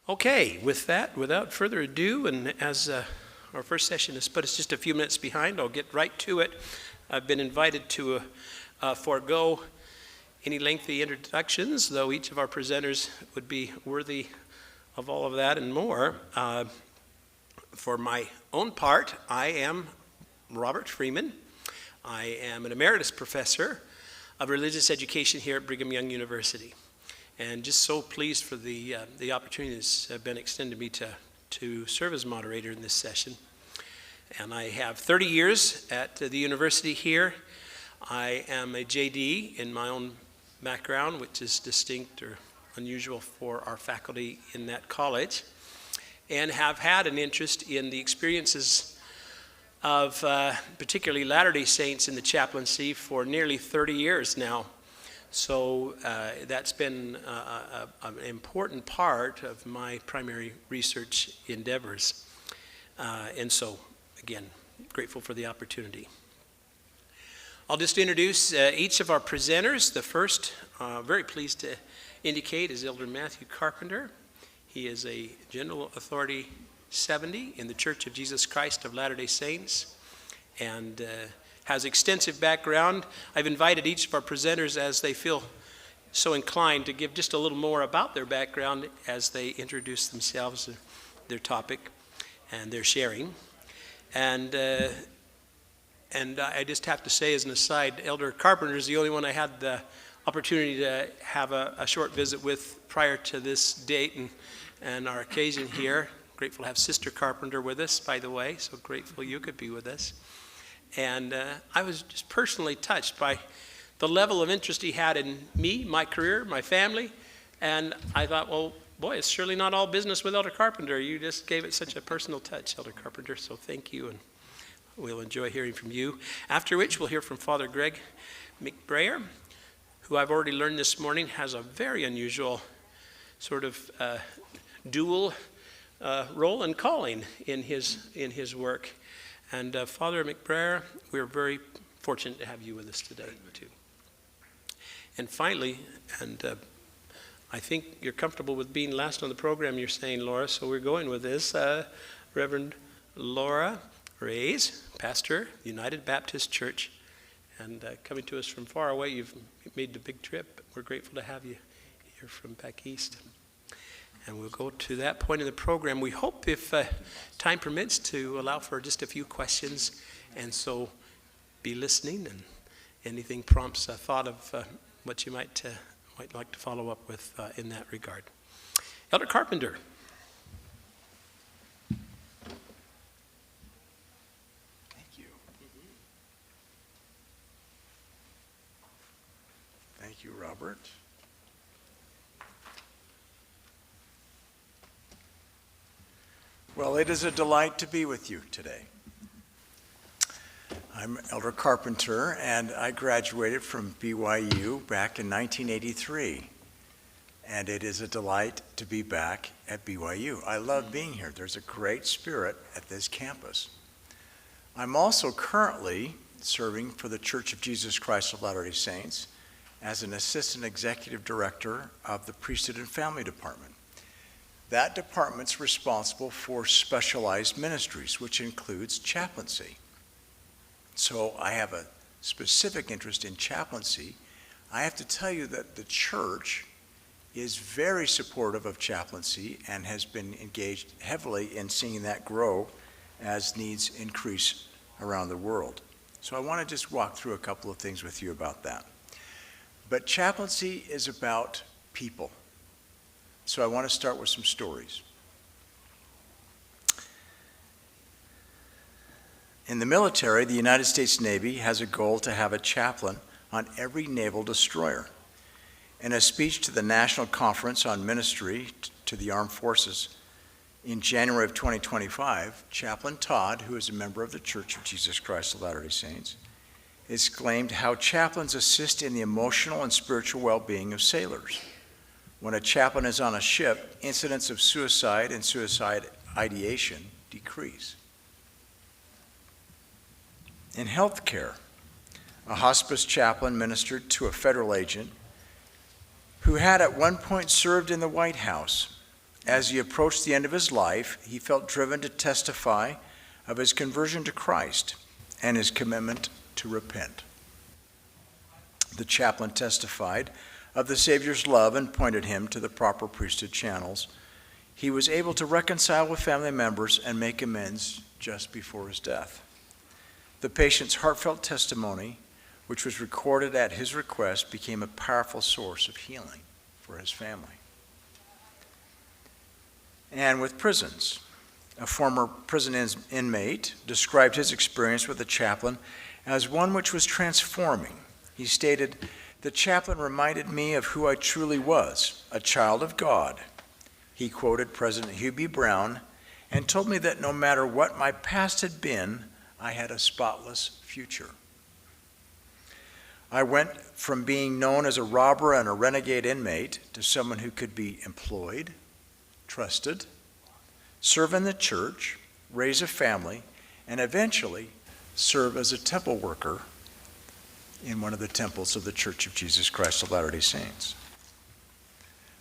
Okay, with that, without further ado, and as our first session has put us just a few minutes behind, I'll get right to it. I've been invited to forego any lengthy introductions, though each of our presenters would be worthy of all of that and more. For my own part, I am Robert Freeman. I am an emeritus professor of religious education here at Brigham Young University. And just so pleased for the opportunity that's been extended to me to serve as moderator in this session. And I have 30 years at the university here. I am a JD in my own background, which is distinct or unusual for our faculty in that college, and have had an interest in the experiences of particularly Latter-day Saints in the chaplaincy for nearly 30 years now. So that's been an important part of my primary research endeavors. And so, again, grateful for the opportunity. I'll just introduce each of our presenters. The first, very pleased to indicate, is Elder Matthew Carpenter. He is a General Authority 70 in the Church of Jesus Christ of Latter-day Saints, and has extensive background. I've invited each of our presenters, as they feel so inclined, to give just a little more about their background as they introduce themselves, their topic, and their sharing. And I just have to say, as an aside, Elder Carpenter is the only one I had the opportunity to have a short visit with prior to this date and our occasion here. Grateful to have Sister Carpenter with us, by the way, so grateful you could be with us. And I was just personally touched by the level of interest he had in me, my career, my family. And I thought, well, boy, it's surely not all business with Elder Carpenter. You just gave it such a personal touch, Elder Carpenter, so thank you, and we'll enjoy hearing from you. After which, we'll hear from Father Greg McBrayer, who I've already learned this morning has a very unusual sort of dual role and calling in his work. And Father McBrayer, we're very fortunate to have you with us today, too. And finally, and I think you're comfortable with being last on the program, you're saying, Laura, so we're going with this. Reverend Laura Reyes, pastor, United Baptist Church, and coming to us from far away. You've made the big trip. We're grateful to have you here from back east. And we'll go to that point in the program. We hope, if time permits, to allow for just a few questions. And so be listening, and anything prompts a thought of what you might like to follow up with in that regard. Elder Carpenter. Thank you. Thank you, Robert. Well, it is a delight to be with you today. I'm Elder Carpenter, and I graduated from BYU back in 1983. And it is a delight to be back at BYU. I love being here. There's a great spirit at this campus. I'm also currently serving for the Church of Jesus Christ of Latter-day Saints as an Assistant Executive Director of the Priesthood and Family Department. That department's responsible for specialized ministries, which includes chaplaincy. So I have a specific interest in chaplaincy. I have to tell you that the church is very supportive of chaplaincy and has been engaged heavily in seeing that grow as needs increase around the world. So I want to just walk through a couple of things with you about that. But chaplaincy is about people. So I want to start with some stories. In the military, the United States Navy has a goal to have a chaplain on every naval destroyer. In a speech to the National Conference on Ministry to the Armed Forces in January of 2025, Chaplain Todd, who is a member of the Church of Jesus Christ of Latter-day Saints, exclaimed how chaplains assist in the emotional and spiritual well-being of sailors. When a chaplain is on a ship, incidents of suicide and suicide ideation decrease. In healthcare, a hospice chaplain ministered to a federal agent who had at one point served in the White House as he approached the end of his life, he felt driven to testify of his conversion to Christ and his commitment to repent. The chaplain testified of the Savior's love and pointed him to the proper priesthood channels. He was able to reconcile with family members and make amends just before his death. The patient's heartfelt testimony, which was recorded at his request, became a powerful source of healing for his family. And with prisons, a former prison inmate described his experience with the chaplain as one which was transforming. He stated, "The chaplain reminded me of who I truly was, a child of God." He quoted President Hugh B. Brown and told me that no matter what my past had been, I had a spotless future. I went from being known as a robber and a renegade inmate to someone who could be employed, trusted, serve in the church, raise a family, and eventually serve as a temple worker in one of the temples of the Church of Jesus Christ of Latter-day Saints.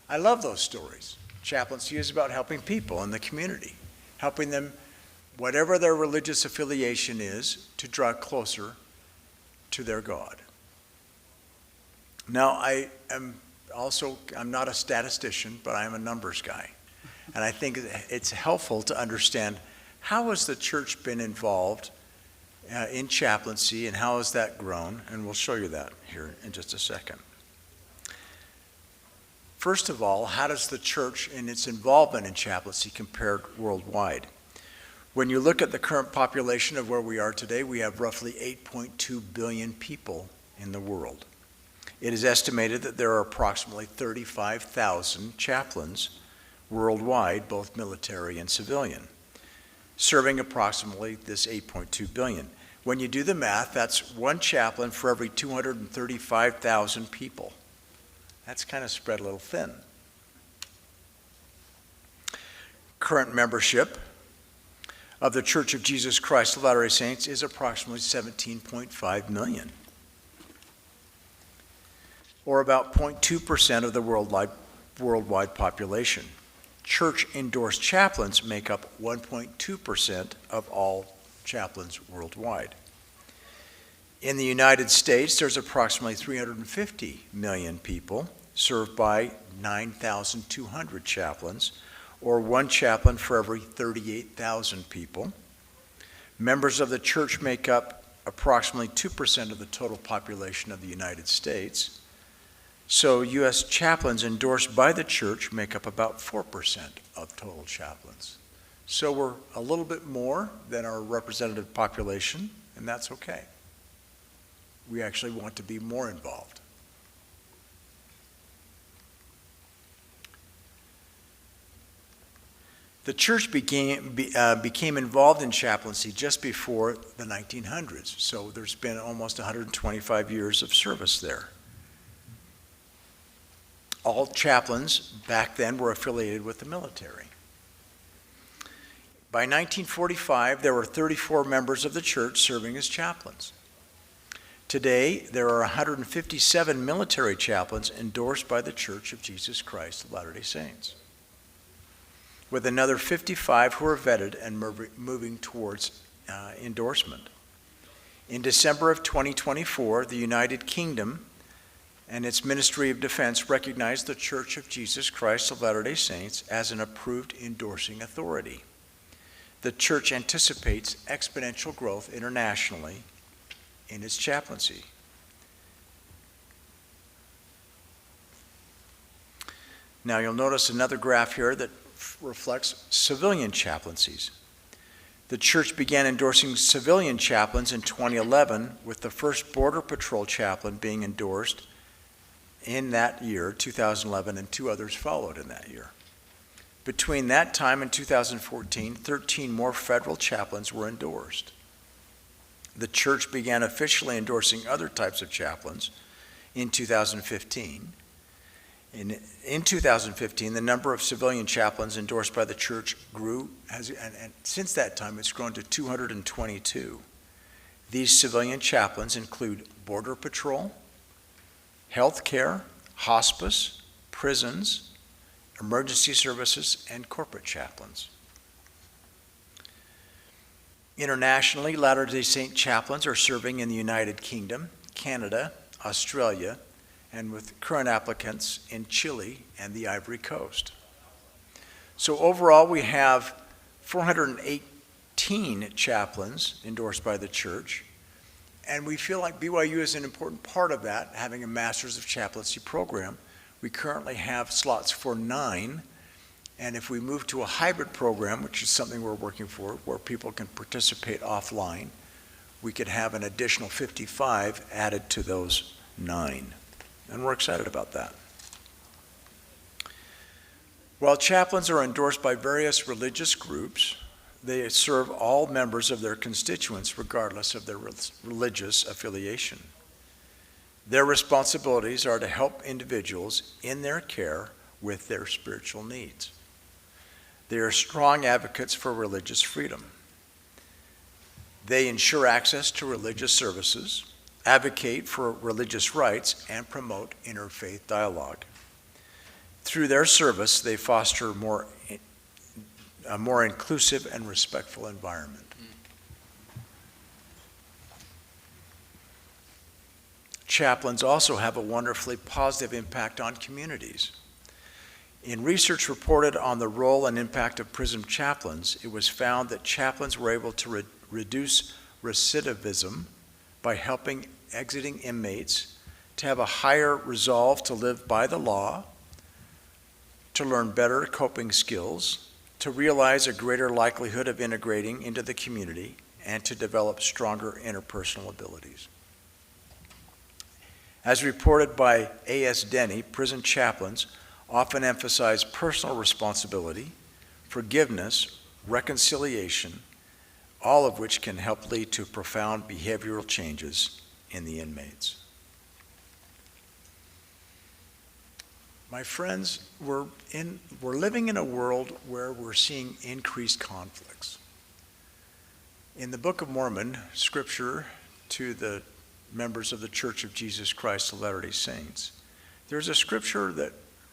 I love those stories. Chaplaincy is about helping people in the community, helping them, whatever their religious affiliation is, to draw closer to their God. Now, I'm not a statistician, but I am a numbers guy. And I think it's helpful to understand how has the church been involved in chaplaincy and how has that grown? And we'll show you that here in just a second. First of all, how does the church and its involvement in chaplaincy compare worldwide? When you look at the current population of where we are today, we have roughly 8.2 billion people in the world. It is estimated that there are approximately 35,000 chaplains worldwide, both military and civilian, serving approximately this 8.2 billion. When you do the math, that's one chaplain for every 235,000 people. That's kind of spread a little thin. Current membership of the Church of Jesus Christ of Latter-day Saints is approximately 17.5 million, or about 0.2% of the worldwide population. Church-endorsed chaplains make up 1.2% of all chaplains worldwide. In the United States, there's approximately 350 million people served by 9,200 chaplains, or one chaplain for every 38,000 people. Members of the church make up approximately 2% of the total population of the United States. So U.S. chaplains endorsed by the church make up about 4% of total chaplains. So we're a little bit more than our representative population, and that's okay. We actually want to be more involved. The church became involved in chaplaincy just before the 1900s, so there's been almost 125 years of service there. All chaplains back then were affiliated with the military. By 1945, there were 34 members of the church serving as chaplains. Today, there are 157 military chaplains endorsed by the Church of Jesus Christ of Latter-day Saints, with another 55 who are vetted and moving towards endorsement. In December of 2024, the United Kingdom and its Ministry of Defense recognized the Church of Jesus Christ of Latter-day Saints as an approved endorsing authority. The church anticipates exponential growth internationally in its chaplaincy. Now you'll notice another graph here that reflects civilian chaplaincies. The church began endorsing civilian chaplains in 2011, with the first Border Patrol chaplain being endorsed in that year, 2011, and two others followed in that year. Between that time and 2014, 13 more federal chaplains were endorsed. The church began officially endorsing other types of chaplains in 2015. In 2015, the number of civilian chaplains endorsed by the church grew, and since that time it's grown to 222. These civilian chaplains include Border Patrol, health care, hospice, prisons, emergency services, and corporate chaplains. Internationally, Latter-day Saint chaplains are serving in the United Kingdom, Canada, Australia, and with current applicants in Chile and the Ivory Coast. So overall, we have 418 chaplains endorsed by the church, and we feel like BYU is an important part of that, having a Master's of Chaplaincy program. We currently have slots for 9, and if we move to a hybrid program, which is something we're working for, where people can participate offline, we could have an additional 55 added to those 9. And we're excited about that. While chaplains are endorsed by various religious groups, they serve all members of their constituents regardless of their religious affiliation. Their responsibilities are to help individuals in their care with their spiritual needs. They are strong advocates for religious freedom. They ensure access to religious services, advocate for religious rights, and promote interfaith dialogue. Through their service, they foster a more inclusive and respectful environment. Chaplains also have a wonderfully positive impact on communities. In research reported on the role and impact of prison chaplains, it was found that chaplains were able to reduce recidivism by helping exiting inmates to have a higher resolve to live by the law, to learn better coping skills, to realize a greater likelihood of integrating into the community, and to develop stronger interpersonal abilities. As reported by A.S. Denny, prison chaplains often emphasize personal responsibility, forgiveness, reconciliation, all of which can help lead to profound behavioral changes in the inmates. My friends, we're living in a world where we're seeing increased conflicts. In the Book of Mormon, scripture to the members of the Church of Jesus Christ of Latter-day Saints, there's a scripture that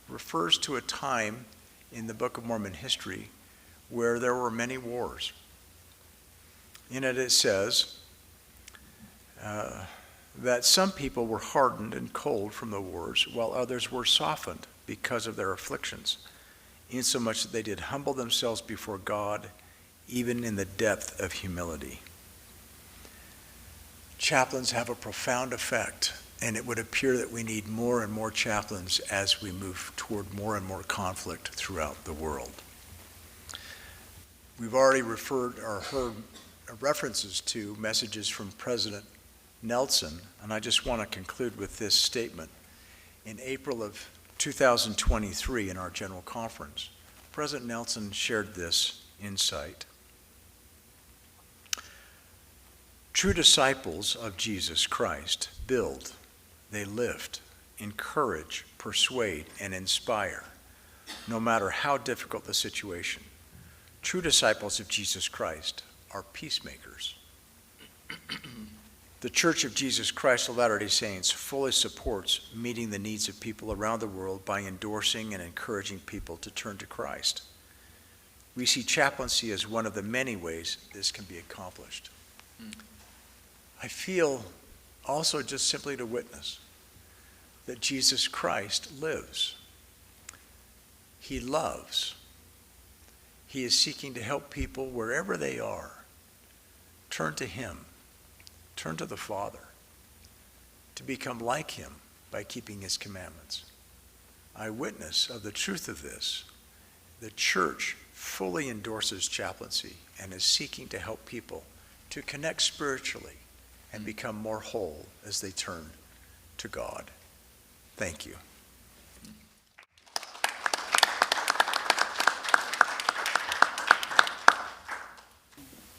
refers to a time in the Book of Mormon history where there were many wars. In it says that some people were hardened and cold from the wars, while others were softened because of their afflictions, insomuch that they did humble themselves before God, even in the depth of humility. Chaplains have a profound effect, and it would appear that we need more and more chaplains as we move toward more and more conflict throughout the world. We've already referred or heard references to messages from President Nelson, and I just want to conclude with this statement. In April of 2023 in our General Conference, President Nelson shared this insight. True disciples of Jesus Christ build, they lift, encourage, persuade, and inspire, no matter how difficult the situation. True disciples of Jesus Christ are peacemakers. The Church of Jesus Christ of Latter-day Saints fully supports meeting the needs of people around the world by endorsing and encouraging people to turn to Christ. We see chaplaincy as one of the many ways this can be accomplished. I feel also just simply to witness that Jesus Christ lives. He loves. He is seeking to help people wherever they are. Turn to Him. Turn to the Father. To become like Him by keeping His commandments. I witness of the truth of this. The church fully endorses chaplaincy and is seeking to help people to connect spiritually and become more whole as they turn to God. Thank you.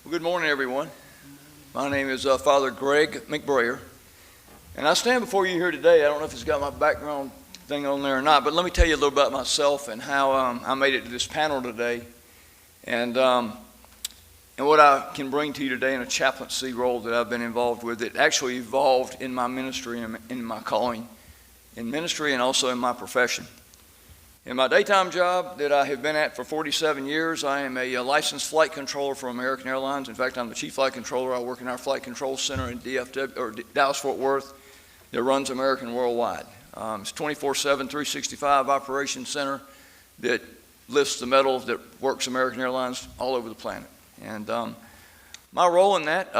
Well, good morning, everyone. My name is Father Greg McBrayer, and I stand before you here today. I don't know if it's got my background thing on there or not, but let me tell you a little about myself and how I made it to this panel today, and what I can bring to you today in a chaplaincy role that I've been involved with. It actually evolved in my ministry and in my calling in ministry and also in my profession. In my daytime job that I have been at for 47 years, I am a licensed flight controller for American Airlines. In fact, I'm the chief flight controller. I work in our flight control center in Dallas-Fort Worth that runs American worldwide. It's 24/7, 365 operations center that lifts the metal that works American Airlines all over the planet. And my role in that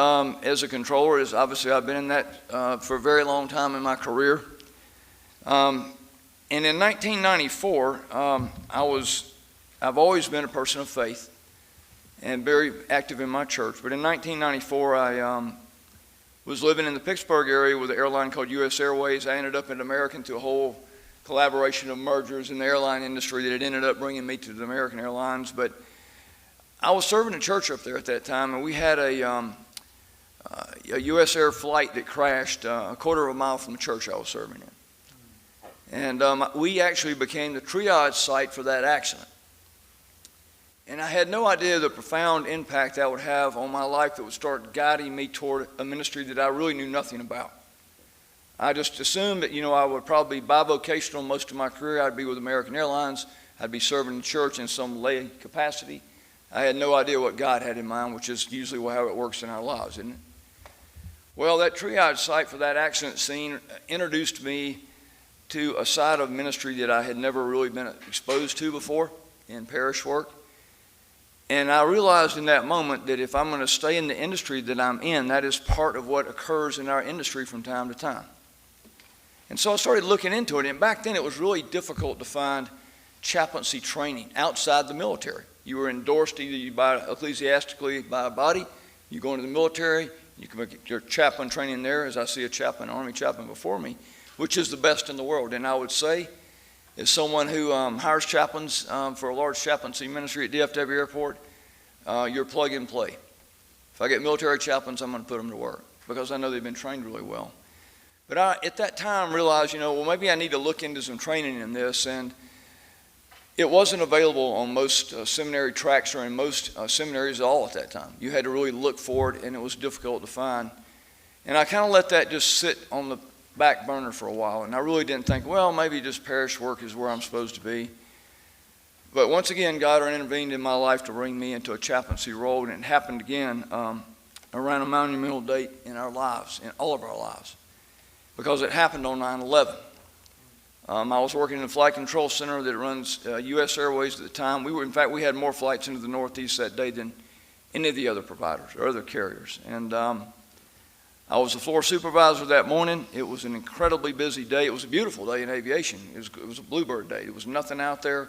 as a controller is, obviously I've been in that for a very long time in my career. And in 1994, I've always been a person of faith and very active in my church. But in 1994, I was living in the Pittsburgh area with an airline called U.S. Airways. I ended up at American through a whole collaboration of mergers in the airline industry that had ended up bringing me to the American Airlines. But I was serving a church up there at that time, and we had a U.S. Air flight that crashed a quarter of a mile from the church I was serving in. And we actually became the triage site for that accident. And I had no idea the profound impact that would have on my life that would start guiding me toward a ministry that I really knew nothing about. I just assumed that, I would probably be bivocational most of my career. I'd be with American Airlines. I'd be serving the church in some lay capacity. I had no idea what God had in mind, which is usually how it works in our lives, isn't it? Well, that triage site for that accident scene introduced me to a side of ministry that I had never really been exposed to before in parish work. And I realized in that moment that if I'm going to stay in the industry that I'm in, that is part of what occurs in our industry from time to time. And so I started looking into it, and back then it was really difficult to find chaplaincy training outside the military. You were endorsed either ecclesiastically by a body, you go into the military, you can get your chaplain training there, as I see a chaplain, Army chaplain before me, which is the best in the world. And I would say, as someone who hires chaplains for a large chaplaincy ministry at DFW Airport, you're plug and play. If I get military chaplains, I'm going to put them to work because I know they've been trained really well. But I, at that time, realized, well, maybe I need to look into some training in this. And it wasn't available on most seminary tracks or in most seminaries at all at that time. You had to really look for it, and it was difficult to find. And I kind of let that just sit on the back burner for a while, and I really didn't think, well, maybe just parish work is where I'm supposed to be. But once again, God intervened in my life to bring me into a chaplaincy role, and it happened again around a monumental date in our lives, in all of our lives, because it happened on 9/11. I was working in the flight control center that runs U.S. Airways at the time. In fact, we had more flights into the Northeast that day than any of the other providers or other carriers. And I was the floor supervisor that morning. It was an incredibly busy day. It was a beautiful day in aviation. It was a bluebird day. There was nothing out there.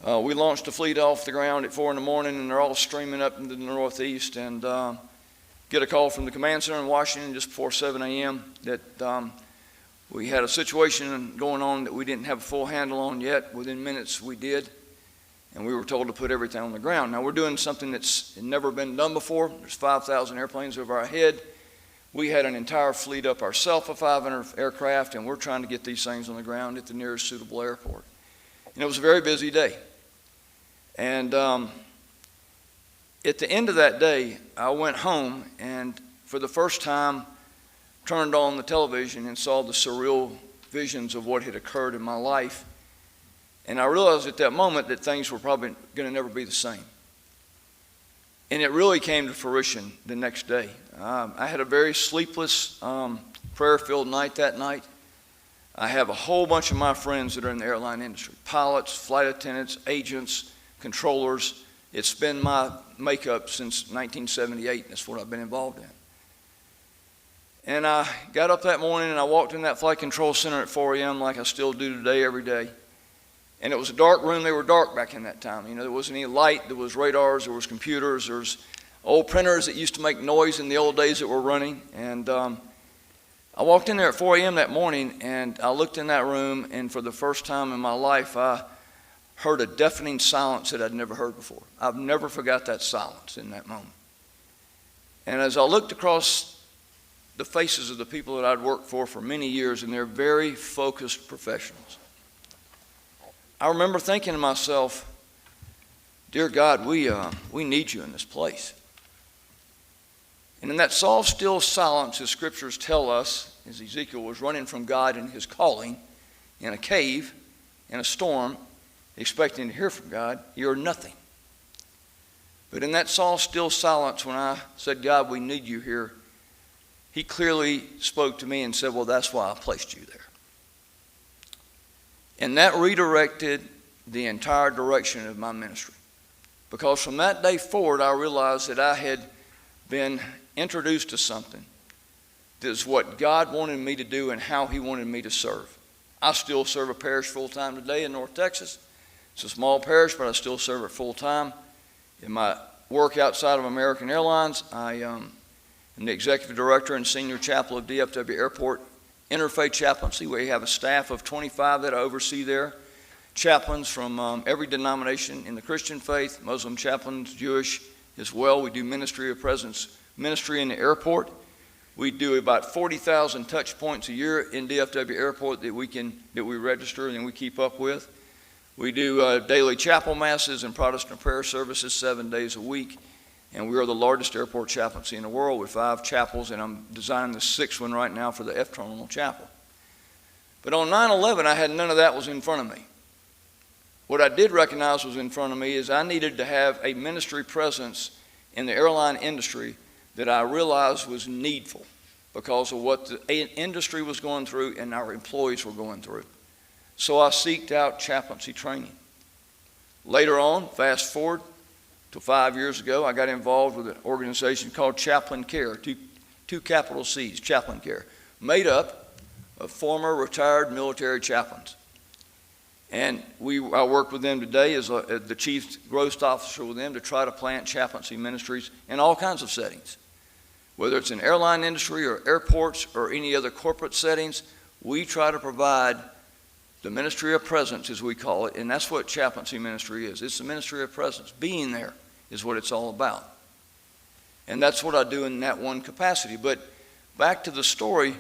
We launched the fleet off the ground at 4 in the morning, and they're all streaming up into the Northeast, and get a call from the command center in Washington just before 7 a.m. that we had a situation going on that we didn't have a full handle on yet. Within minutes we did, and we were told to put everything on the ground. Now we're doing something that's never been done before. There's 5,000 airplanes over our head. We had an entire fleet up ourselves of 500 aircraft, and we're trying to get these things on the ground at the nearest suitable airport. And it was a very busy day. And at the end of that day, I went home and for the first time turned on the television and saw the surreal visions of what had occurred in my life. And I realized at that moment that things were probably going to never be the same. And it really came to fruition the next day. I had a very sleepless, prayer-filled night that night. I have a whole bunch of my friends that are in the airline industry, pilots, flight attendants, agents, controllers. It's been my makeup since 1978, and that's what I've been involved in. And I got up that morning and I walked in that flight control center at 4 a.m. like I still do today every day. And it was a dark room. They were dark back in that time. There wasn't any light. There was radars. There was computers. There was old printers that used to make noise in the old days that were running. And I walked in there at 4 a.m. that morning, and I looked in that room, and for the first time in my life, I heard a deafening silence that I'd never heard before. I've never forgot that silence in that moment. And as I looked across the faces of the people that I'd worked for many years, and they're very focused professionals, I remember thinking to myself, dear God, we need you in this place. And in that soft, still silence, as scriptures tell us, as Ezekiel was running from God in his calling, in a cave, in a storm, expecting to hear from God, you're nothing. But in that still silence, when I said, God, we need you here, he clearly spoke to me and said, well, that's why I placed you there. And that redirected the entire direction of my ministry. Because from that day forward, I realized that I had been introduced to something that is what God wanted me to do and how he wanted me to serve. I still serve a parish full-time today in North Texas. It's a small parish, but I still serve it full-time. In my work outside of American Airlines, I am the executive director and senior chaplain of DFW Airport Interfaith Chaplaincy. We have a staff of 25 that I oversee there. Chaplains from every denomination in the Christian faith, Muslim chaplains, Jewish as well. We do ministry of presence, ministry in the airport. We do about 40,000 touch points a year in DFW Airport that we register and we keep up with. We do daily chapel masses and Protestant prayer services 7 days a week. And we are the largest airport chaplaincy in the world with 5 chapels, and I'm designing the 6th one right now for the F-Terminal Chapel. But on 9/11, I had none of that was in front of me. What I did recognize was in front of me is I needed to have a ministry presence in the airline industry that I realized was needful because of what the industry was going through and our employees were going through. So I sought out chaplaincy training. Later on, fast forward to 5 years ago, I got involved with an organization called Chaplain Care, two capital C's, Chaplain Care, made up of former retired military chaplains. And I work with them today as the chief growth officer with them to try to plant chaplaincy ministries in all kinds of settings. Whether it's in airline industry or airports or any other corporate settings, we try to provide the ministry of presence, as we call it, and that's what chaplaincy ministry is. It's the ministry of presence. Being there is what it's all about. And that's what I do in that one capacity. But back to the story,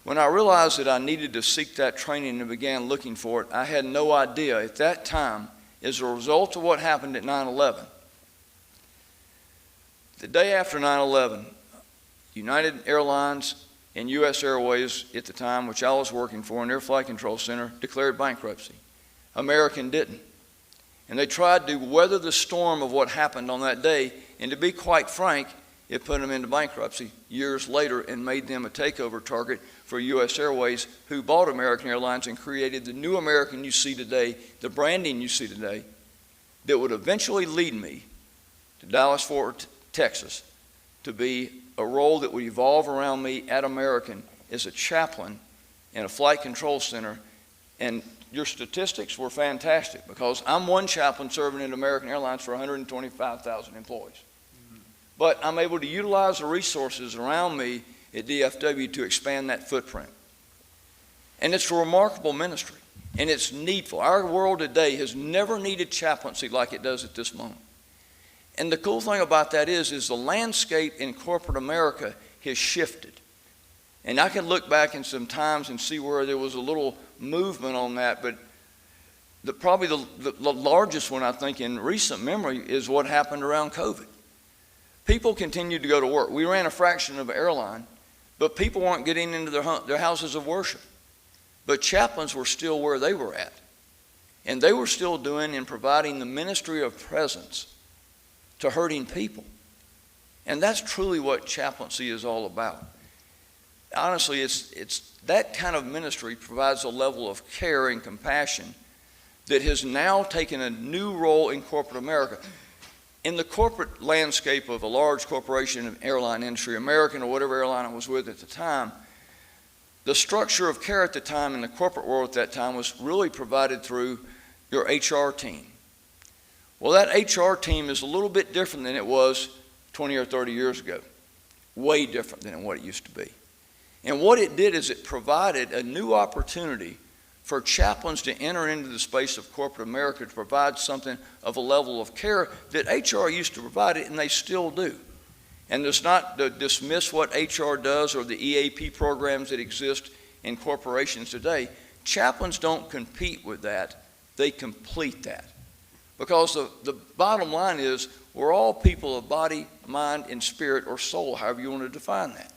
when I realized that I needed to seek that training and began looking for it, I had no idea at that time, as a result of what happened at 9/11. The day after 9/11, United Airlines and U.S. Airways at the time, which I was working for in their flight control center, declared bankruptcy. American didn't. And they tried to weather the storm of what happened on that day, and to be quite frank, it put them into bankruptcy years later and made them a takeover target for U.S. Airways, who bought American Airlines and created the new American you see today, the branding you see today, that would eventually lead me to Dallas-Fort Texas to be a role that would evolve around me at American as a chaplain in a flight control center. And your statistics were fantastic because I'm one chaplain serving at American Airlines for 125,000 employees. But I'm able to utilize the resources around me at DFW to expand that footprint. And it's a remarkable ministry, and it's needful. Our world today has never needed chaplaincy like it does at this moment. And the cool thing about that is the landscape in corporate America has shifted. And I can look back in some times and see where there was a little movement on that, but probably the largest one, I think, in recent memory is what happened around COVID. People continued to go to work. We ran a fraction of an airline, but people weren't getting into their houses of worship. But chaplains were still where they were at. And they were still doing and providing the ministry of presence to hurting people. And that's truly what chaplaincy is all about. Honestly, it's that kind of ministry provides a level of care and compassion that has now taken a new role in corporate America. In the corporate landscape of a large corporation in the airline industry, American or whatever airline I was with at the time, the structure of care at the time in the corporate world at that time was really provided through your HR team. Well, that HR team is a little bit different than it was 20 or 30 years ago. Way different than what it used to be. And what it did is it provided a new opportunity for chaplains to enter into the space of corporate America to provide something of a level of care that HR used to provide it, and they still do. And it's not to dismiss what HR does or the EAP programs that exist in corporations today. Chaplains don't compete with that. They complete that. Because the bottom line is we're all people of body, mind, and spirit, or soul, however you want to define that.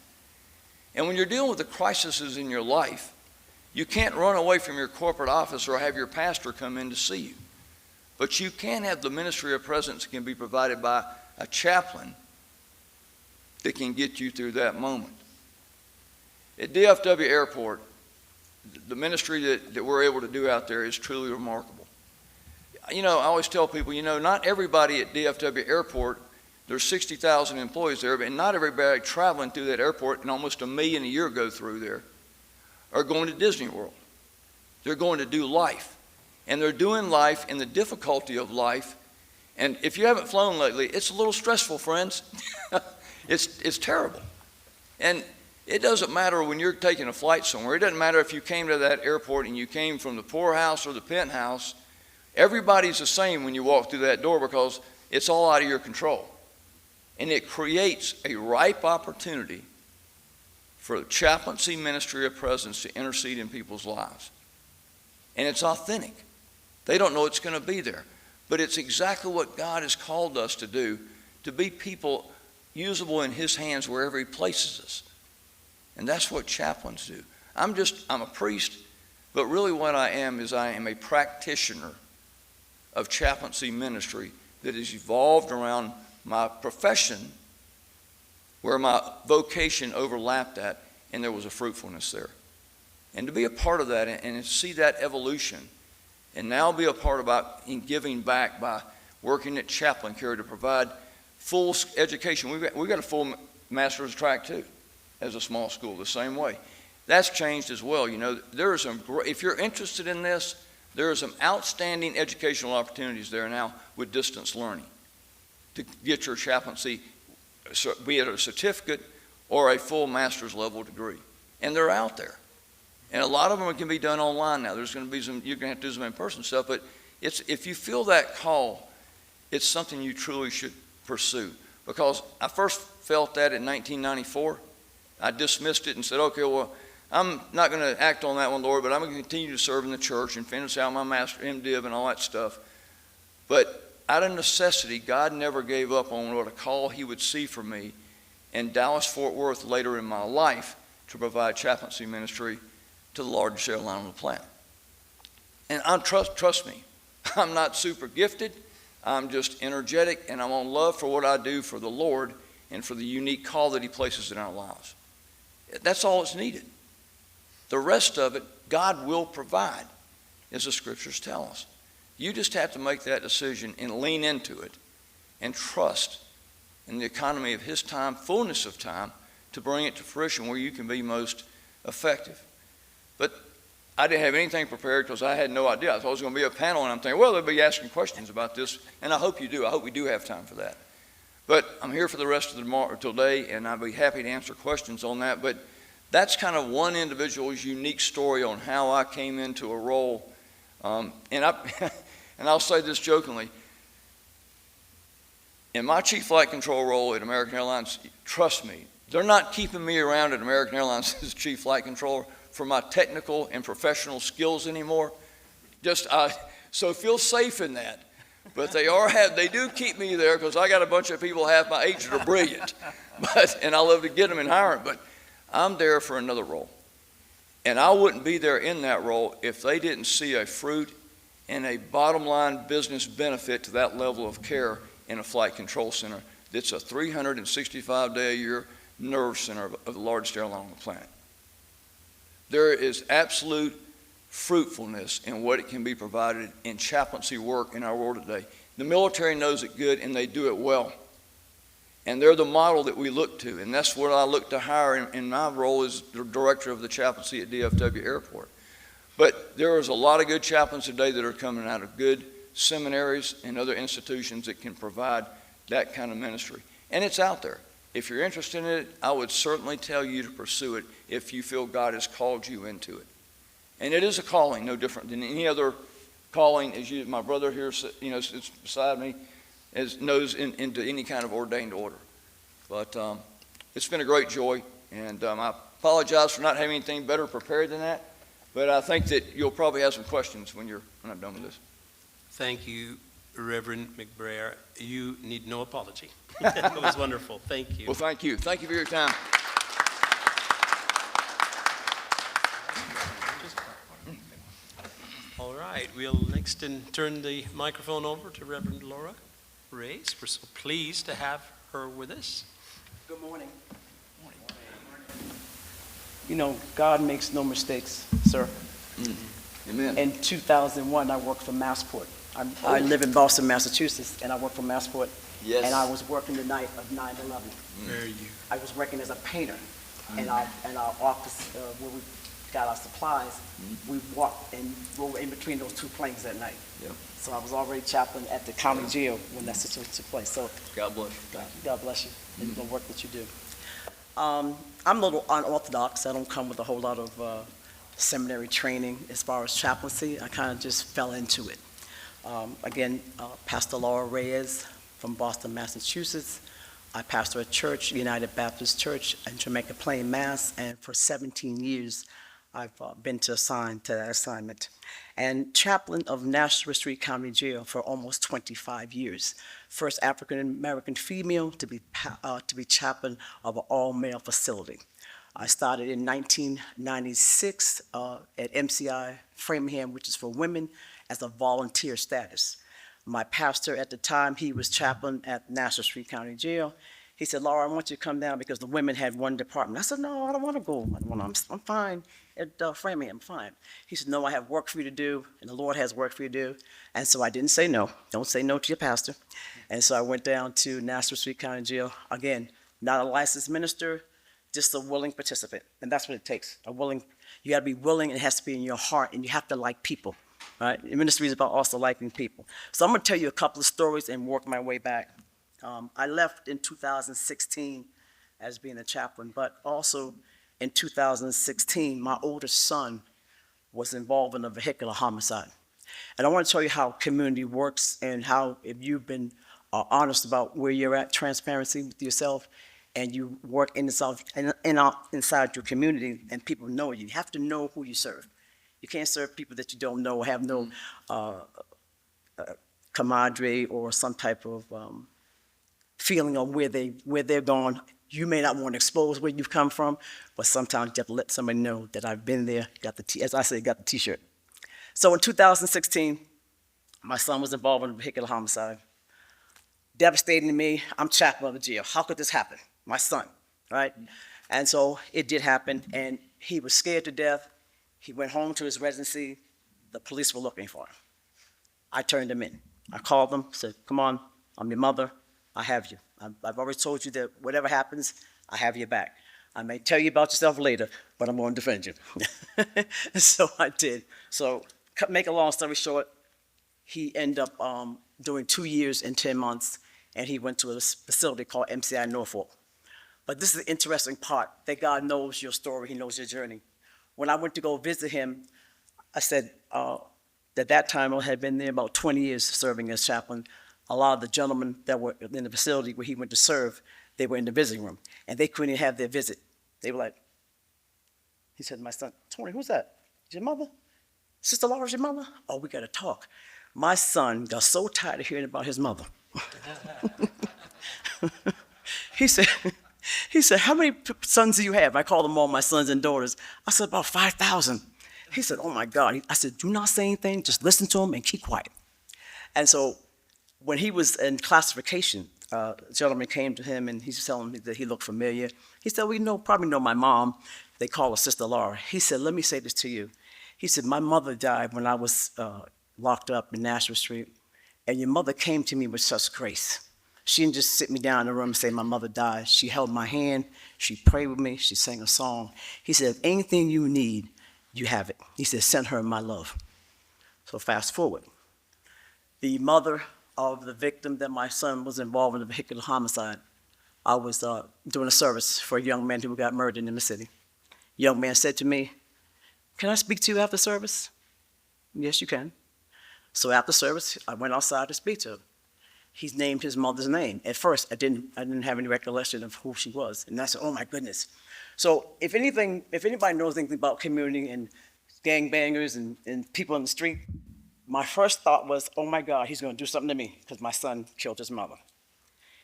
And when you're dealing with the crises in your life, you can't run away from your corporate office or have your pastor come in to see you. But you can have the ministry of presence that can be provided by a chaplain that can get you through that moment. At DFW Airport, the ministry that we're able to do out there is truly remarkable. I always tell people, not everybody at DFW Airport, there's 60,000 employees there, but not everybody traveling through that airport, and almost 1 million a year go through there, are going to Disney World. They're going to do life. And they're doing life in the difficulty of life. And if you haven't flown lately, it's a little stressful, friends. It's terrible. And it doesn't matter when you're taking a flight somewhere. It doesn't matter if you came to that airport and you came from the poorhouse or the penthouse. Everybody's the same when you walk through that door because it's all out of your control. And it creates a ripe opportunity for the chaplaincy ministry of presence to intercede in people's lives. And it's authentic. They don't know it's going to be there. But it's exactly what God has called us to do, to be people usable in His hands wherever He places us. And that's what chaplains do. I'm a priest, but really what I am is I am a practitioner of chaplaincy ministry that has evolved around my profession, where my vocation overlapped at, and there was a fruitfulness there. And to be a part of that and see that evolution, and now be a part about in giving back by working at Chaplain Care to provide full education. We've got a full master's track too, as a small school, the same way. That's changed as well. There are some if you're interested in this, there are some outstanding educational opportunities there now with distance learning to get your chaplaincy, be it a certificate or a full master's level degree. And they're out there. And a lot of them can be done online now. There's going to be you're going to have to do some in-person stuff, but if you feel that call, it's something you truly should pursue. Because I first felt that in 1994. I dismissed it and said, okay, well, I'm not going to act on that one, Lord, but I'm going to continue to serve in the church and finish out my master MDiv and all that stuff. But out of necessity, God never gave up on what a call He would see for me in Dallas-Fort Worth later in my life to provide chaplaincy ministry to the largest airline on the planet. And trust me, I'm not super gifted. I'm just energetic, and I'm on love for what I do for the Lord and for the unique call that He places in our lives. That's all that's needed. The rest of it, God will provide, as the Scriptures tell us. You just have to make that decision and lean into it and trust in the economy of His time, fullness of time, to bring it to fruition where you can be most effective. But I didn't have anything prepared because I had no idea. I thought it was going to be a panel, and I'm thinking, well, they'll be asking questions about this, and I hope you do. I hope we do have time for that. But I'm here for the rest of the today, and I'll be happy to answer questions on that. But that's kind of one individual's unique story on how I came into a role. And I'll say this jokingly. In my chief flight control role at American Airlines, trust me, they're not keeping me around at American Airlines as chief flight controller for my technical and professional skills anymore. So feel safe in that. But they do keep me there because I got a bunch of people half my age that are brilliant. And I love to get them and hire them. But I'm there for another role. And I wouldn't be there in that role if they didn't see a fruit and a bottom line business benefit to that level of care in a flight control center that's a 365-day-a-year nerve center of the largest airline on the planet. There is absolute fruitfulness in what it can be provided in chaplaincy work in our world today. The military knows it good, and they do it well. And they're the model that we look to, and that's what I look to hire in my role as the director of the chaplaincy at DFW Airport. But there is a lot of good chaplains today that are coming out of good seminaries and other institutions that can provide that kind of ministry. And it's out there. If you're interested in it, I would certainly tell you to pursue it if you feel God has called you into it. And it is a calling, no different than any other calling. As my brother here, sits beside me, knows into any kind of ordained order. But it's been a great joy, and I apologize for not having anything better prepared than that. But I think that you'll probably have some questions when I'm done with this. Thank you, Reverend McBrayer. You need no apology. It was wonderful. Thank you. Well, thank you. Thank you for your time. All right. right, we'll next turn the microphone over to Reverend Laura Reyes. We're so pleased to have her with us. Good morning. You know, God makes no mistakes, sir. Amen. In 2001, I worked for Massport. I live in Boston, Massachusetts, and I work for Massport. Yes. And I was working the night of 9/11. Where are you? I was working as a painter in our office where we got our supplies. We walked and rode in between those two planes that night. Yep. So I was already chaplain at the county jail when that situation took place. So God bless you. Thank you. God bless you and the work that you do. I'm a little unorthodox. I don't come with a whole lot of seminary training as far as chaplaincy. I kind of just fell into it. Again, Pastor Laura Reyes from Boston, Massachusetts. I pastor a church, United Baptist Church in Jamaica Plain, Mass. And for 17 years, I've been assigned to that assignment. And chaplain of Nashua Street County Jail for almost 25 years. First African-American female to be chaplain of an all-male facility. I started in 1996 at MCI Framingham, which is for women, as a volunteer status. My pastor at the time, he was chaplain at Nashua Street County Jail. He said, Laura, I want you to come down because the women had one department. I said, no, I don't want to go. I'm fine at Framingham, I'm fine. He said, no, I have work for you to do, and the Lord has work for you to do. And so I didn't say no. Don't say no to your pastor. And so I went down to Nashua Street County Jail. Again, not a licensed minister, just a willing participant. And that's what it takes, you got to be willing, and it has to be in your heart, and you have to like people. Right? Ministry is about also liking people. So I'm going to tell you a couple of stories and work my way back. I left in 2016 as being a chaplain, but also in 2016, my oldest son was involved in a vehicular homicide. And I want to tell you how community works and how, if you've been honest about where you're at, transparency with yourself, and you work inside your community and people know you have to know who you serve. You can't serve people that you don't know or have no camaraderie or some type of feeling on where they're going. You may not want to expose where you've come from, but sometimes you have to let somebody know that I've been there, as I say, got the T-shirt. So in 2016, my son was involved in a vehicular homicide. Devastating to me. I'm chaplain of the jail. How could this happen? My son, right? And so it did happen, and he was scared to death. He went home to his residency. The police were looking for him. I turned him in. I called them, said, come on, I'm your mother. I have you. I've already told you that whatever happens, I have your back. I may tell you about yourself later, but I'm going to defend you. So I did. So make a long story short, he ended up doing 2 years and 10 months, and he went to a facility called MCI Norfolk. But this is the interesting part, that God knows your story, he knows your journey. When I went to go visit him, I said at that time I had been there about 20 years serving as chaplain. A lot of the gentlemen that were in the facility where he went to serve, they were in the visiting room, and they couldn't even have their visit. They were like, he said to my son, Tony, who's that? Is your mother? Sister Laura's your mother? Oh, we got to talk. My son got so tired of hearing about his mother. He said, how many sons do you have? I called them all my sons and daughters. I said, about 5,000. He said, oh my God. I said, do not say anything, just listen to him and keep quiet. And so when he was in classification, a gentleman came to him and he's telling me that he looked familiar. He said, well, probably know my mom. They call her Sister Laura. He said, let me say this to you. He said, my mother died when I was locked up in Nashua Street, and your mother came to me with such grace. She didn't just sit me down in the room and say, my mother died. She held my hand, she prayed with me, she sang a song. He said, if anything you need, you have it. He said, send her my love. So fast forward. The mother of the victim that my son was involved in a vehicular homicide, I was doing a service for a young man who got murdered in the city. The young man said to me, can I speak to you after service? Yes, you can. So after service, I went outside to speak to him. He's named his mother's name. At first, I didn't have any recollection of who she was. And I said, oh my goodness. So if anybody knows anything about community and gangbangers and people in the street, my first thought was, oh my God, he's going to do something to me because my son killed his mother.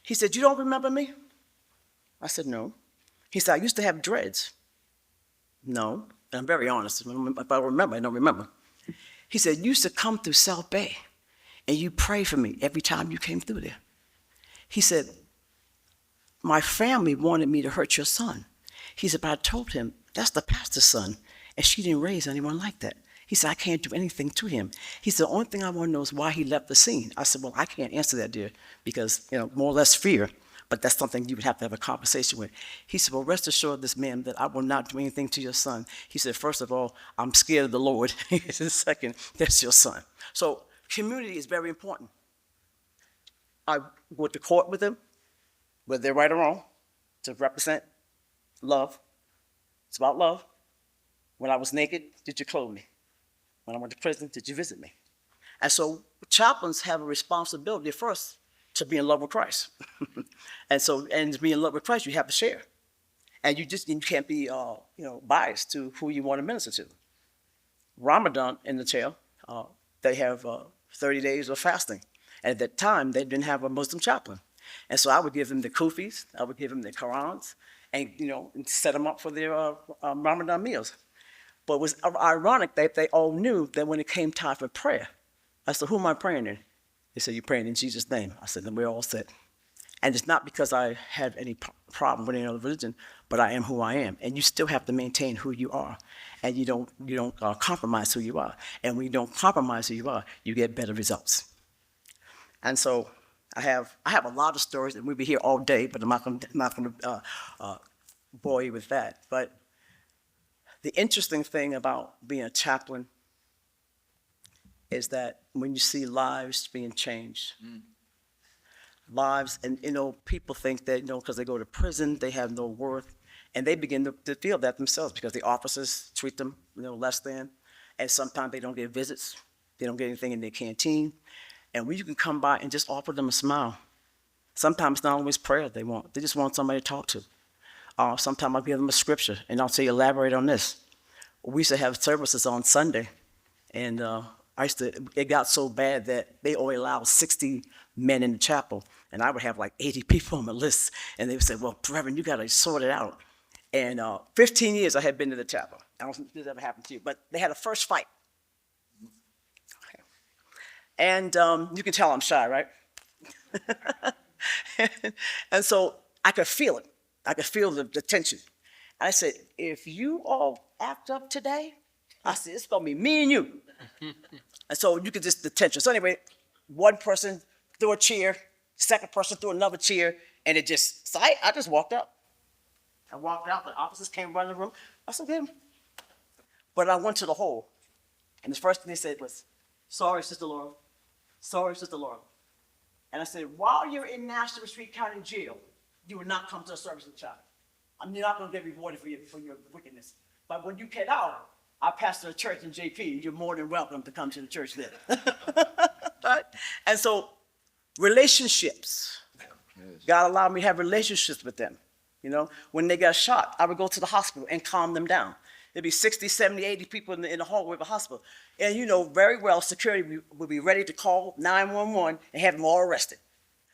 He said, you don't remember me? I said, no. He said, I used to have dreads. No. And I'm very honest. If I remember, I don't remember. He said, you used to come through South Bay, and you prayed for me every time you came through there. He said, my family wanted me to hurt your son. He said, but I told him, that's the pastor's son, and she didn't raise anyone like that. He said, I can't do anything to him. He said, the only thing I want to know is why he left the scene. I said, well, I can't answer that, dear, because, more or less fear, but that's something you would have to have a conversation with. He said, well, rest assured, this man, that I will not do anything to your son. He said, first of all, I'm scared of the Lord. He said, second, that's your son. So community is very important. I went to court with him, whether they're right or wrong, to represent love. It's about love. When I was naked, did you clothe me? When I went to prison, did you visit me? And so chaplains have a responsibility first to be in love with Christ. and to be in love with Christ, you have to share. And you can't be biased to who you want to minister to. Ramadan in the jail, they have 30 days of fasting. And at that time, they didn't have a Muslim chaplain. And so I would give them the kufis, I would give them the Qurans, and set them up for their Ramadan meals. But it was ironic that they all knew that when it came time for prayer, I said, who am I praying in? They said, you're praying in Jesus' name. I said, then we're all set. And it's not because I have any problem with any other religion, but I am who I am. And you still have to maintain who you are. And you don't compromise who you are. And when you don't compromise who you are, you get better results. And so I have a lot of stories, and we'll be here all day, but I'm not going to bore you with that. But the interesting thing about being a chaplain is that when you see lives being changed, lives, and people think that because they go to prison, they have no worth, and they begin to feel that themselves because the officers treat them less than, and sometimes they don't get visits, they don't get anything in their canteen, and when you can come by and just offer them a smile. Sometimes it's not always prayer they want; they just want somebody to talk to. Sometimes I'll give them a scripture, and I'll say, elaborate on this. We used to have services on Sunday, and it got so bad that they only allowed 60 men in the chapel, and I would have like 80 people on the list, and they would say, well, Reverend, you got to sort it out. And 15 years I had been to the chapel. I don't think this ever happened to you, but they had a first fight. Okay. And you can tell I'm shy, right? And so I could feel it. I could feel the tension. And I said, if you all act up today, I said, it's going to be me and you. And so you could just, the tension. So anyway, one person threw a chair, second person threw another chair, and it just, so I just walked out. I walked out, the officers came running the room. I said, okay. But I went to the hall, and the first thing they said was, sorry, Sister Laura. Sorry, Sister Laura. And I said, while you're in Nashville Street County Jail, you will not come to a service of the child. I'm not going to get rewarded for your wickedness. But when you get out, I pastor a church in JP. You're more than welcome to come to the church there. Right? And so relationships. Yes. God allowed me to have relationships with them. When they got shot, I would go to the hospital and calm them down. There'd be 60, 70, 80 people in the hallway of the hospital. And very well, security would be ready to call 911 and have them all arrested.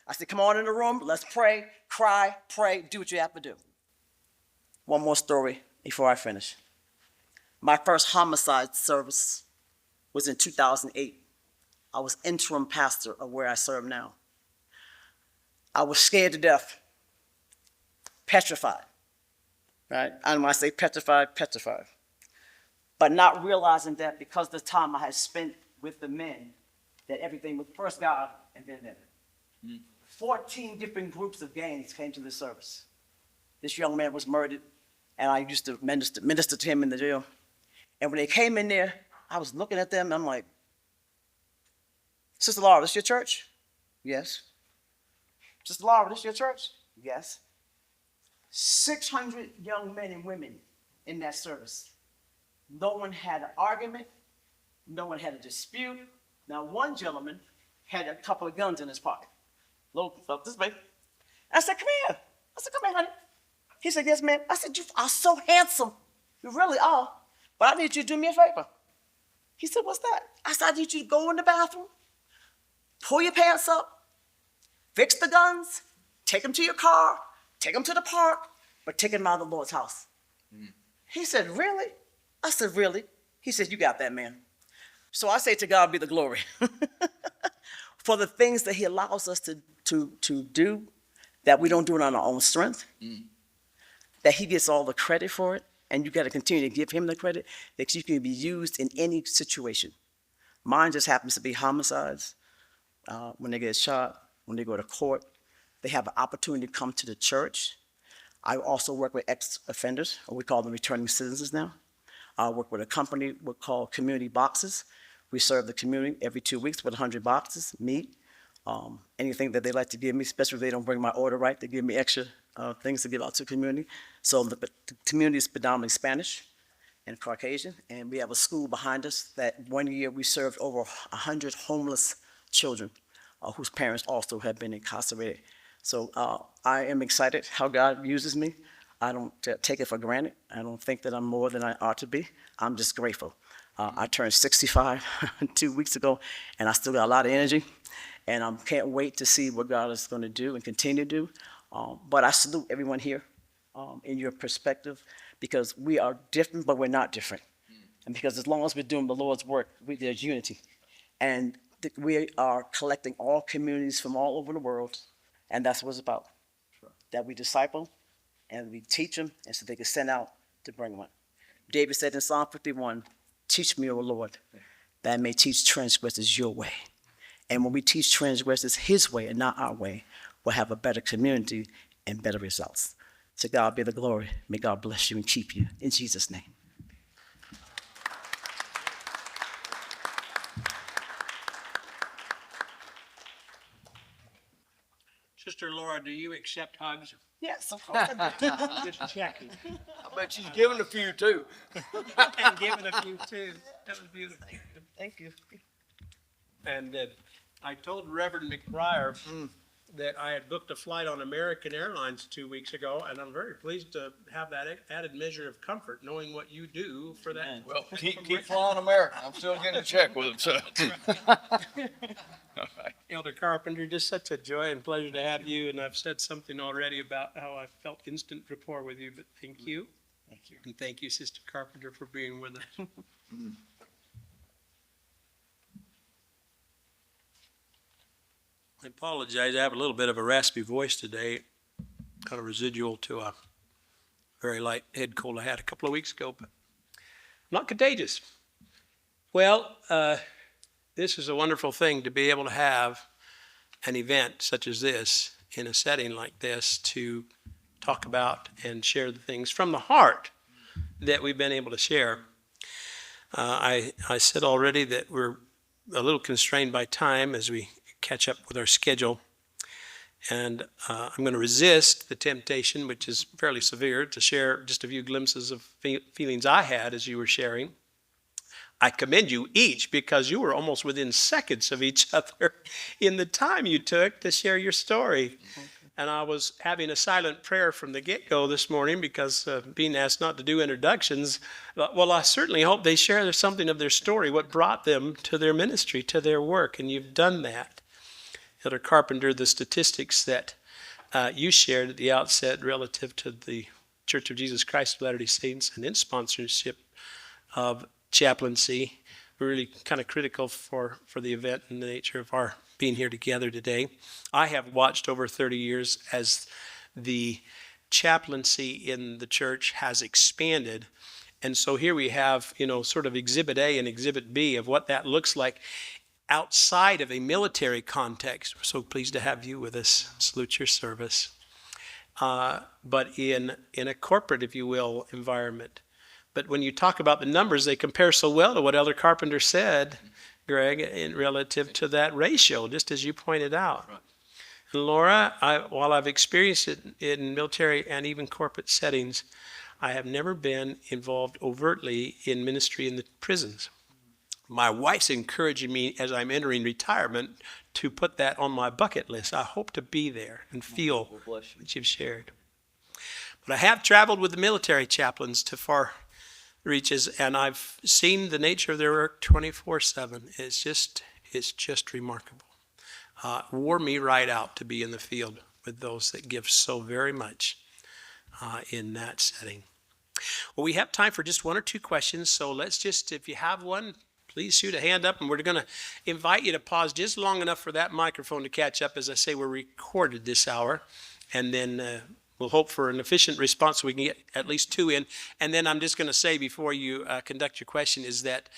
I said, come on in the room, let's pray, cry, pray, do what you have to do. One more story before I finish. My first homicide service was in 2008. I was interim pastor of where I serve now. I was scared to death, petrified, right? And when I say petrified, petrified. But not realizing that because of the time I had spent with the men, that everything was first God and then them. 14 different groups of gangs came to the service. This young man was murdered, and I used to minister to him in the jail. And when they came in there, I was looking at them, and I'm like, Sister Laura, this your church? Yes. Sister Laura, this your church? Yes. 600 young men and women in that service. No one had an argument. No one had a dispute. Now, one gentleman had a couple of guns in his pocket. Little stuff this big. I said, come here. I said, come here, honey. He said, yes, ma'am. I said, you are so handsome. You really are. But I need you to do me a favor. He said, what's that? I said, I need you to go in the bathroom, pull your pants up, fix the guns, take them to your car, take them to the park, but take them out of the Lord's house. He said, really? I said, really? He said, you got that, man. So I say to God be the glory for the things that he allows us to do that we don't do it on our own strength, that he gets all the credit for it, and you got to continue to give him the credit that you can be used in any situation. Mine just happens to be homicides, when they get shot, when they go to court. They have an opportunity to come to the church. I also work with ex-offenders, or we call them returning citizens now. I work with a company we call Community Boxes. We serve the community every 2 weeks with 100 boxes, meat, anything that they like to give me, especially if they don't bring my order right, they give me extra things to give out to the community. So the community is predominantly Spanish and Caucasian, and we have a school behind us that 1 year we served over 100 homeless children whose parents also have been incarcerated. So I am excited how God uses me. I don't take it for granted. I don't think that I'm more than I ought to be. I'm just grateful. I turned 65 2 weeks ago, and I still got a lot of energy, and I can't wait to see what God is going to do and continue to do. But I salute everyone here in your perspective, because we are different, but we're not different. And because as long as we're doing the Lord's work, there's unity. And we are collecting all communities from all over the world, and that's what it's about. Sure. That we disciple and we teach them, and so they can send out to bring one. David said in Psalm 51, teach me, O Lord, that I may teach transgressors your way. And when we teach transgressors his way and not our way, we'll have a better community and better results. To God be the glory. May God bless you and keep you. In Jesus' name. Sister Laura, do you accept hugs? Yes, of course I do. Just checking. I bet she's giving a few too. And giving a few too. That was beautiful. Thank you. And I told Reverend McBrayer that I had booked a flight on American Airlines 2 weeks ago, and I'm very pleased to have that added measure of comfort, knowing what you do for that. Well, keep flying American. I'm still getting a check with them, so. All right. Elder Carpenter, just such a joy and pleasure to have you, and I've said something already about how I felt instant rapport with you, but thank you. Thank you. And thank you, Sister Carpenter, for being with us. I apologize, I have a little bit of a raspy voice today, kind of residual to a very light head cold I had a couple of weeks ago, but not contagious. Well, this is a wonderful thing to be able to have an event such as this in a setting like this to talk about and share the things from the heart that we've been able to share. I said already that we're a little constrained by time as we catch up with our schedule, and I'm going to resist the temptation, which is fairly severe, to share just a few glimpses of feelings I had as you were sharing. I commend you each because you were almost within seconds of each other in the time you took to share your story. And I was having a silent prayer from the get-go this morning because being asked not to do introductions. Well, I certainly hope they share something of their story, what brought them to their ministry, to their work, and you've done that. Elder Carpenter, the statistics that you shared at the outset relative to the Church of Jesus Christ of Latter-day Saints and its sponsorship of chaplaincy were really kind of critical for the event and the nature of our being here together today. I have watched over 30 years as the chaplaincy in the church has expanded. And so here we have, sort of Exhibit A and Exhibit B of what that looks like outside of a military context. We're so pleased to have you with us. Salute your service. But in a corporate, if you will, environment. But when you talk about the numbers, they compare so well to what Elder Carpenter said, Greg, in relative to that ratio, just as you pointed out. Right. And Laura, while I've experienced it in military and even corporate settings, I have never been involved overtly in ministry in the prisons. My wife's encouraging me as I'm entering retirement to put that on my bucket list. I hope to be there and feel what you've shared. But I have traveled with the military chaplains to far reaches, and I've seen the nature of their work 24/7. It's just remarkable. Wore me right out to be in the field with those that give so very much in that setting. Well, we have time for just one or two questions, so let's just, if you have one, please shoot a hand up, and we're going to invite you to pause just long enough for that microphone to catch up. As I say, we're recorded this hour, and then we'll hope for an efficient response so we can get at least 2 in. And then I'm just going to say before you conduct your question is that,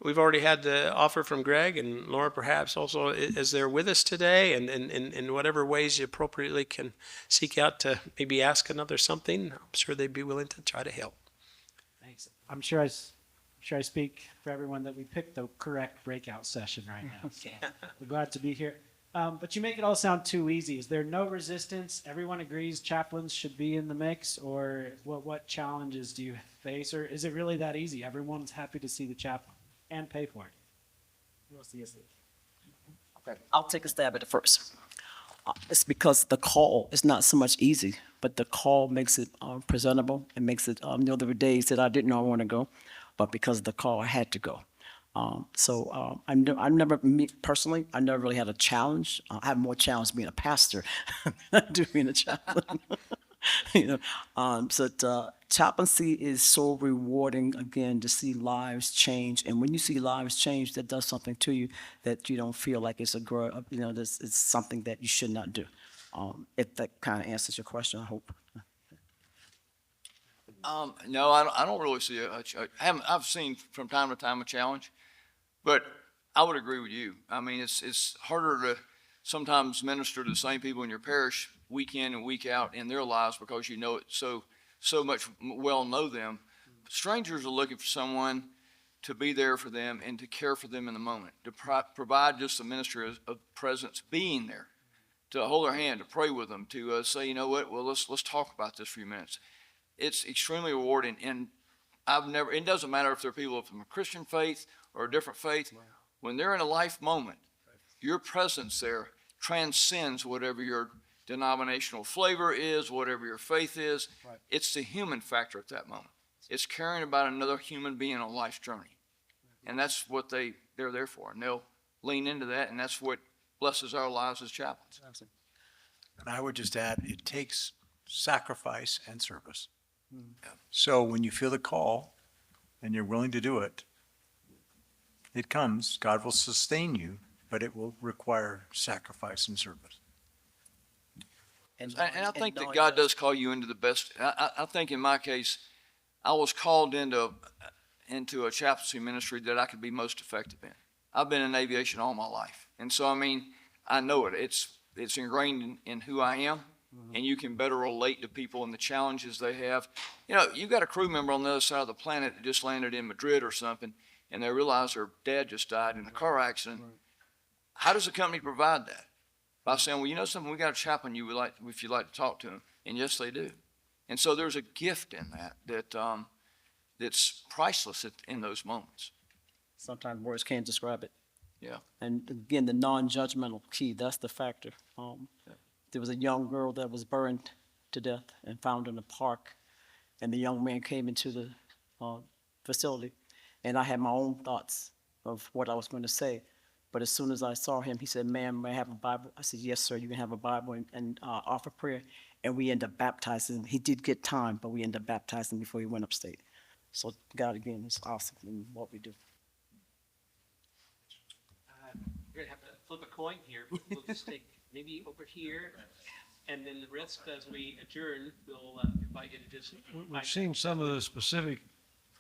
we've already had the offer from Greg, and Laura perhaps also is there with us today, and in whatever ways you appropriately can seek out to maybe ask another something, I'm sure they'd be willing to try to help. Thanks. I'm sure I speak for everyone that we picked the correct breakout session right now. So we're glad to be here. But you make it all sound too easy. Is there no resistance? Everyone agrees chaplains should be in the mix, or what challenges do you face, or is it really that easy? Everyone's happy to see the chaplain and pay for it. We'll see. Okay, I'll take a stab at it first. It's because the call is not so much easy, but the call makes it presentable. It makes it, there were days that I didn't know I want to go, but because of the call, I had to go. Me personally, I never really had a challenge. I have more challenge being a pastor than I do being a chaplain. Chaplaincy is so rewarding, again, to see lives change. And when you see lives change, that does something to you that you don't feel like it's it's something that you should not do. If that kind of answers your question, I hope. No, I don't really see I've seen from time to time a challenge, but I would agree with you. I mean, it's harder to sometimes minister to the same people in your parish week in and week out in their lives because you know it so much well know them. Strangers are looking for someone to be there for them and to care for them in the moment, to provide just a ministry of presence, being there, to hold their hand, to pray with them, to say, you know what, well, let's talk about this for a few minutes. It's extremely rewarding, and it doesn't matter if they're people from a Christian faith or a different faith. Right. When they're in a life moment, your presence there transcends whatever your denominational flavor is, whatever your faith is. Right. It's the human factor at that moment. It's caring about another human being on life's journey. And that's what they're there for. And they'll lean into that, and that's what blesses our lives as chaplains. And I would just add, it takes sacrifice and service. Yeah. So when you feel the call and you're willing to do it, it comes. God will sustain you, but it will require sacrifice and service. And I think that God does call you into the best. I think in my case, I was called into a chaplaincy ministry that I could be most effective in. I've been in aviation all my life. And so, I mean, I know it. It's ingrained in who I am. Mm-hmm. And you can better relate to people and the challenges they have. You've got a crew member on the other side of the planet that just landed in Madrid or something, and they realize their dad just died in a car accident. Right. How does the company provide that? By saying, well, you know something, we got a chaplain if you'd like to talk to him. And yes, they do. And so there's a gift in that's priceless in those moments. Sometimes words can't describe it. Yeah. And again, the non-judgmental key, that's the factor. There was a young girl that was burned to death and found in a park, and the young man came into the facility, and I had my own thoughts of what I was going to say. But as soon as I saw him, he said, "Ma'am, may I have a Bible?" I said, "Yes, sir, you can have a Bible," and offer prayer. And we ended up baptizing him. He did get time, but we ended up baptizing him before he went upstate. So God, again, is awesome in what we do. We're going to have to flip a coin here. We'll just take maybe over here, and then the rest, as we adjourn, we'll invite you to just... We've seen some of the specific...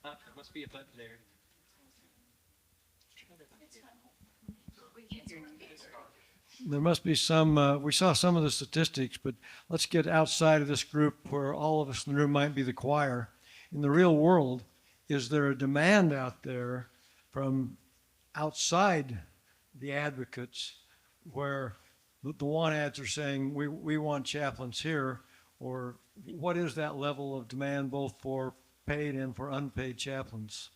there must be a button there. There must be some, we saw some of the statistics, but let's get outside of this group where all of us in the room might be the choir. In the real world, is there a demand out there from outside the advocates where the want ads are saying, we want chaplains here, or what is that level of demand both for paid and for unpaid chaplains?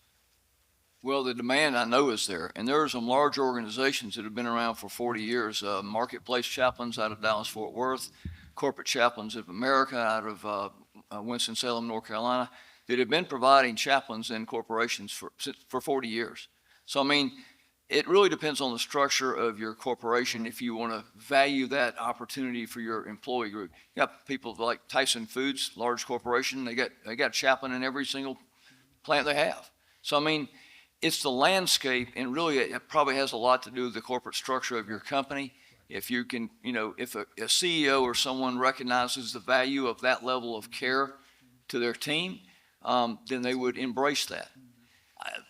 Well, the demand I know is there, and there are some large organizations that have been around for 40 years. Marketplace Chaplains out of Dallas-Fort Worth, Corporate Chaplains of America out of Winston-Salem, North Carolina, that have been providing chaplains in corporations for 40 years. So, I mean, it really depends on the structure of your corporation if you want to value that opportunity for your employee group. You got people like Tyson Foods, large corporation, they got a chaplain in every single plant they have. So, I mean, it's the landscape, and really it probably has a lot to do with the corporate structure of your company. If you can, if a CEO or someone recognizes the value of that level of care to their team, then they would embrace that.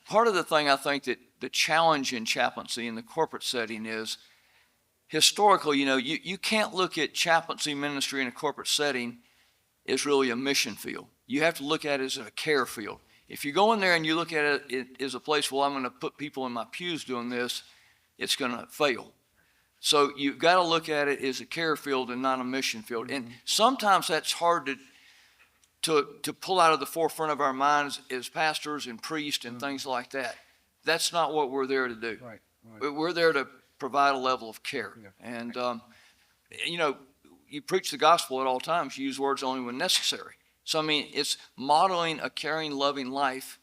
Part of the thing I think that the challenge in chaplaincy in the corporate setting is, historically, you can't look at chaplaincy ministry in a corporate setting as really a mission field. You have to look at it as a care field. If you go in there and you look at it as a place, well, I'm going to put people in my pews doing this, it's going to fail. So you've got to look at it as a care field and not a mission field. And sometimes that's hard to pull out of the forefront of our minds as pastors and priests and things like that. That's not what we're there to do. Right. We're there to provide a level of care. Yeah. And, you preach the gospel at all times. You use words only when necessary. So, I mean, it's modeling a caring, loving life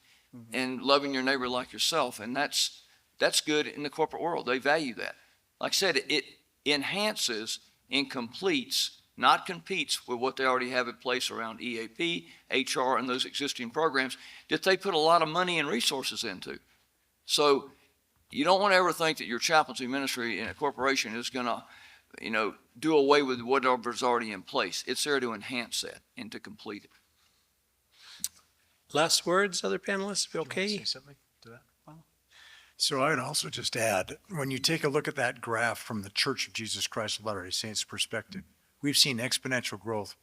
and loving your neighbor like yourself. And that's good in the corporate world. They value that. Like I said, it enhances and completes, not competes with what they already have in place around EAP, HR, and those existing programs that they put a lot of money and resources into. So you don't want to ever think that your chaplaincy ministry in a corporation is going to, do away with whatever's already in place. It's there to enhance that and to complete it. Last words, other panelists, okay? Say something to that? So I would also just add, when you take a look at that graph from the Church of Jesus Christ of Latter-day Saints perspective, we've seen exponential growth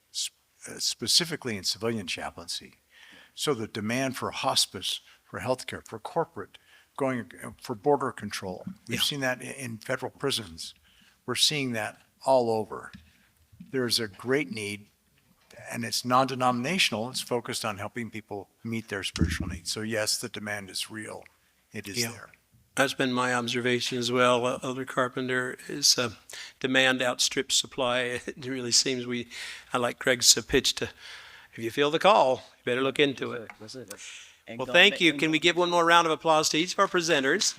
specifically in civilian chaplaincy. So the demand for hospice, for healthcare, for corporate, going for border control. We've seen that in federal prisons. We're seeing that all over. There's a great need, and it's non-denominational. It's focused on helping people meet their spiritual needs. So yes, the demand is real. It is there. That's been my observation as well, Elder Carpenter, is demand outstrips supply. It really seems I like Craig's pitch to, if you feel the call, you better look into it. That's it. Well, thank you. Can we give one more round of applause to each of our presenters?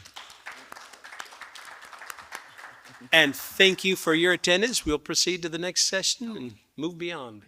And thank you for your attendance. We'll proceed to the next session and move beyond.